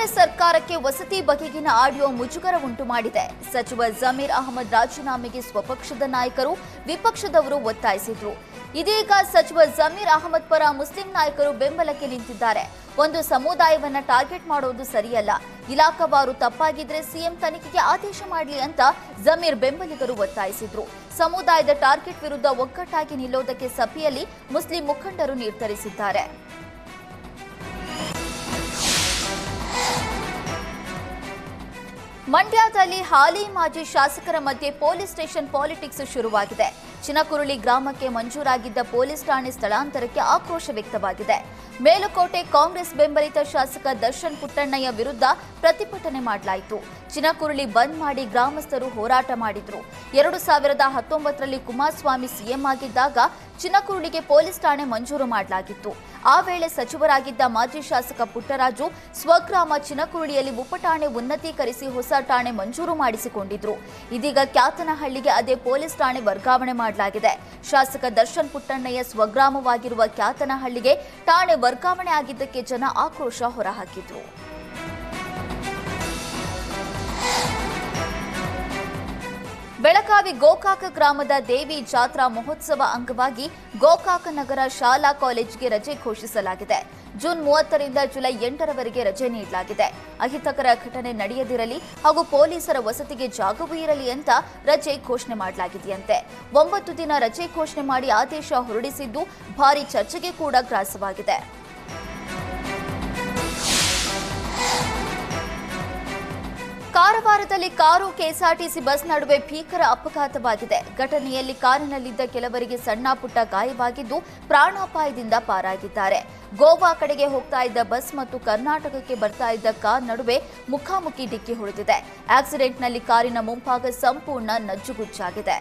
ಕಾಂಗ್ರೆಸ್ ಸರ್ಕಾರಕ್ಕೆ ವಸತಿ ಬಗೆಗಿನ ಆಡಿಯೋ ಮುಜುಗರ ಉಂಟು ಮಾಡಿದೆ. ಸಚಿವ ಜಮೀರ್ ಅಹಮದ್ ರಾಜೀನಾಮೆಗೆ ಸ್ವಪಕ್ಷದ ನಾಯಕರು, ವಿಪಕ್ಷದವರು ಒತ್ತಾಯಿಸಿದ್ರು. ಇದೀಗ ಸಚಿವ ಜಮೀರ್ ಅಹಮದ್ ಪರ ಮುಸ್ಲಿಂ ನಾಯಕರು ಬೆಂಬಲಕ್ಕೆ ನಿಂತಿದ್ದಾರೆ. ಒಂದು ಸಮುದಾಯವನ್ನ ಟಾರ್ಗೆಟ್ ಮಾಡೋದು ಸರಿಯಲ್ಲ, ಇಲಾಖಾವಾರು ತಪ್ಪಾಗಿದ್ರೆ ಸಿಎಂ ತನಿಖೆಗೆ ಆದೇಶ ಮಾಡಲಿ ಅಂತ ಜಮೀರ್ ಬೆಂಬಲಿಗರು ಒತ್ತಾಯಿಸಿದ್ರು. ಸಮುದಾಯದ ಟಾರ್ಗೆಟ್ ವಿರುದ್ಧ ಒಗ್ಗಟ್ಟಾಗಿ ನಿಲ್ಲೋದಕ್ಕೆ ಸಭೆಯಲ್ಲಿ ಮುಸ್ಲಿಂ ಮುಖಂಡರು ನಿರ್ಧರಿಸಿದ್ದಾರೆ. ಮಂಡ್ಯದಲ್ಲಿ ಹಾಲಿ ಮಾಜಿ ಶಾಸಕರ ಮಧ್ಯೆ ಪೊಲೀಸ್ ಸ್ಟೇಷನ್ ಪಾಲಿಟಿಕ್ಸ್ ಶುರುವಾಗಿದೆ. ಚಿನಕುರುಳಿ ಗ್ರಾಮಕ್ಕೆ ಮಂಜೂರಾಗಿದ್ದ ಪೊಲೀಸ್ ಠಾಣೆ ಸ್ಥಳಾಂತರಕ್ಕೆ ಆಕ್ರೋಶ ವ್ಯಕ್ತವಾಗಿದೆ. ಮೇಲುಕೋಟೆ ಕಾಂಗ್ರೆಸ್ ಬೆಂಬಲಿತ ಶಾಸಕ ದರ್ಶನ್ ಪುಟ್ಟಣ್ಣಯ್ಯ ವಿರುದ್ಧ ಪ್ರತಿಭಟನೆ ಮಾಡಲಾಯಿತು. ಚಿನಕುರುಳಿ ಬಂದ್ ಮಾಡಿ ಗ್ರಾಮಸ್ಥರು ಹೋರಾಟ ಮಾಡಿದ್ರು. 2019ರಲ್ಲಿ ಕುಮಾರಸ್ವಾಮಿ ಸಿಎಂ ಆಗಿದ್ದಾಗ ಚಿನಕುರುಳಿಗೆ ಪೊಲೀಸ್ ಠಾಣೆ ಮಂಜೂರು ಮಾಡಲಾಗಿತ್ತು. ಆ ವೇಳೆ ಸಚಿವರಾಗಿದ್ದ ಮಾಜಿ ಶಾಸಕ ಪುಟ್ಟರಾಜು ಸ್ವಗ್ರಾಮ ಚಿನಕುರುಳಿಯಲ್ಲಿ ಉಪಠಾಣೆ ಉನ್ನತೀಕರಿಸಿ ಹೊಸ ಠಾಣೆ ಮಂಜೂರು ಮಾಡಿಸಿಕೊಂಡಿದ್ರು. ಇದೀಗ ಕ್ಯಾತನಹಳ್ಳಿಗೆ ಅದೇ ಪೊಲೀಸ್ ಠಾಣೆ ವರ್ಗಾವಣೆ ಮಾಡಲಾಗಿದೆ. ಶಾಸಕ ದರ್ಶನ್ ಪುಟ್ಟಣ್ಣಯ್ಯ ಸ್ವಗ್ರಾಮವಾಗಿರುವ ಕ್ಯಾತನಹಳ್ಳಿಗೆ ಠಾಣೆ ವರ್ಗಾವಣೆ ಆಗಿದ್ದಕ್ಕೆ ಜನ ಆಕ್ರೋಶ ಹೊರಹಾಕಿದ್ರು. ಬೆಳಗಾವಿ ಗೋಕಾಕ ಗ್ರಾಮದ ದೇವಿ ಜಾತ್ರಾ ಮಹೋತ್ಸವ ಅಂಗವಾಗಿ ಗೋಕಾಕ ನಗರ ಶಾಲಾ ಕಾಲೇಜಿಗೆ ರಜೆ ಘೋಷಿಸಲಾಗಿದೆ. ಜೂನ್ 30ರಿಂದ ಜುಲೈ 8ರವರೆಗೆ ರಜೆ ನೀಡಲಾಗಿದೆ. ಅಹಿತಕರ ಘಟನೆ ನಡೆಯದಿರಲಿ ಹಾಗೂ ಪೊಲೀಸರ ವಸತಿಗೆ ಜಾಗವೂ ಇರಲಿ ಅಂತ ರಜೆ ಘೋಷಣೆ ಮಾಡಲಾಗಿದೆಯಂತೆ. 9 ದಿನ ರಜೆ ಘೋಷಣೆ ಮಾಡಿ ಆದೇಶ ಹೊರಡಿಸಿದ್ದು ಭಾರೀ ಚರ್ಚೆಗೆ ಕೂಡ ಗ್ರಾಸವಾಗಿದೆ. ಕಾರವಾರದಲ್ಲಿ ಕಾರು ಕೆಎಸ್ಆರ್ಟಿಸಿ ಬಸ್ ನಡುವೆ ಭೀಕರ ಅಪಘಾತವಾಗಿದೆ. ಘಟನೆಯಲ್ಲಿ ಕಾರಿನಲ್ಲಿದ್ದ ಕೆಲವರಿಗೆ ಸಣ್ಣ ಪುಟ್ಟ ಗಾಯವಾಗಿದ್ದು ಪ್ರಾಣಾಪಾಯದಿಂದ ಪಾರಾಗಿದ್ದಾರೆ. ಗೋವಾ ಕಡೆಗೆ ಹೋಗ್ತಾ ಇದ್ದ ಬಸ್ ಮತ್ತು ಕರ್ನಾಟಕಕ್ಕೆ ಬರ್ತಾ ಇದ್ದ ಕಾರ್ ನಡುವೆ ಮುಖಾಮುಖಿ ಡಿಕ್ಕಿ ಹೊಡೆದಿದೆ. ಆಕ್ಸಿಡೆಂಟ್ನಲ್ಲಿ ಕಾರಿನ ಮುಂಭಾಗ ಸಂಪೂರ್ಣ ನಜ್ಜುಗುಜ್ಜಾಗಿದೆ.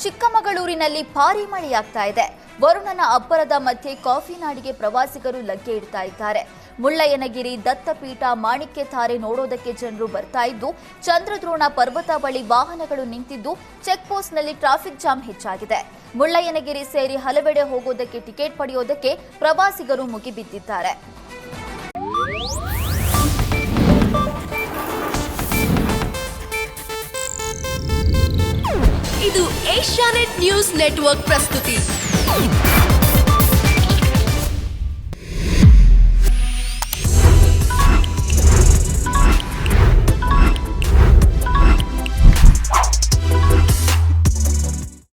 ಚಿಕ್ಕಮಗಳೂರಿನಲ್ಲಿ ಭಾರೀ ಮಳೆಯಾಗ್ತಾ ಇದೆ. ವರುಣನ ಅಬ್ಬರದ ಮಧ್ಯೆ ಕಾಫಿ ನಾಡಿಗೆ ಪ್ರವಾಸಿಗರು ಲಗ್ಗೆ ಇಡ್ತಾ ಇದ್ದಾರೆ. ಮುಳ್ಳಯ್ಯನಗಿರಿ, ದತ್ತಪೀಠ, ಮಾಣಿಕ್ಯಧಾರೆ ನೋಡೋದಕ್ಕೆ ಜನರು ಬರ್ತಾ ಇದ್ದು, ಚಂದ್ರದ್ರೋಣ ಪರ್ವತ ಬಳಿ ವಾಹನಗಳು ನಿಂತಿದ್ದು ಚೆಕ್ ಪೋಸ್ಟ್ನಲ್ಲಿ ಟ್ರಾಫಿಕ್ ಜಾಮ್ ಹೆಚ್ಚಾಗಿದೆ. ಮುಳ್ಳಯ್ಯನಗಿರಿ ಸೇರಿ ಹಲವೆಡೆ ಹೋಗೋದಕ್ಕೆ ಟಿಕೆಟ್ ಪಡೆಯೋದಕ್ಕೆ ಪ್ರವಾಸಿಗರು ಮುಗಿಬಿದ್ದಿದ್ದಾರೆ. ಇದು ಏಷ್ಯಾನೆಟ್ ನ್ಯೂಸ್ ನೆಟ್ವರ್ಕ್ ಪ್ರಸ್ತುತಿ.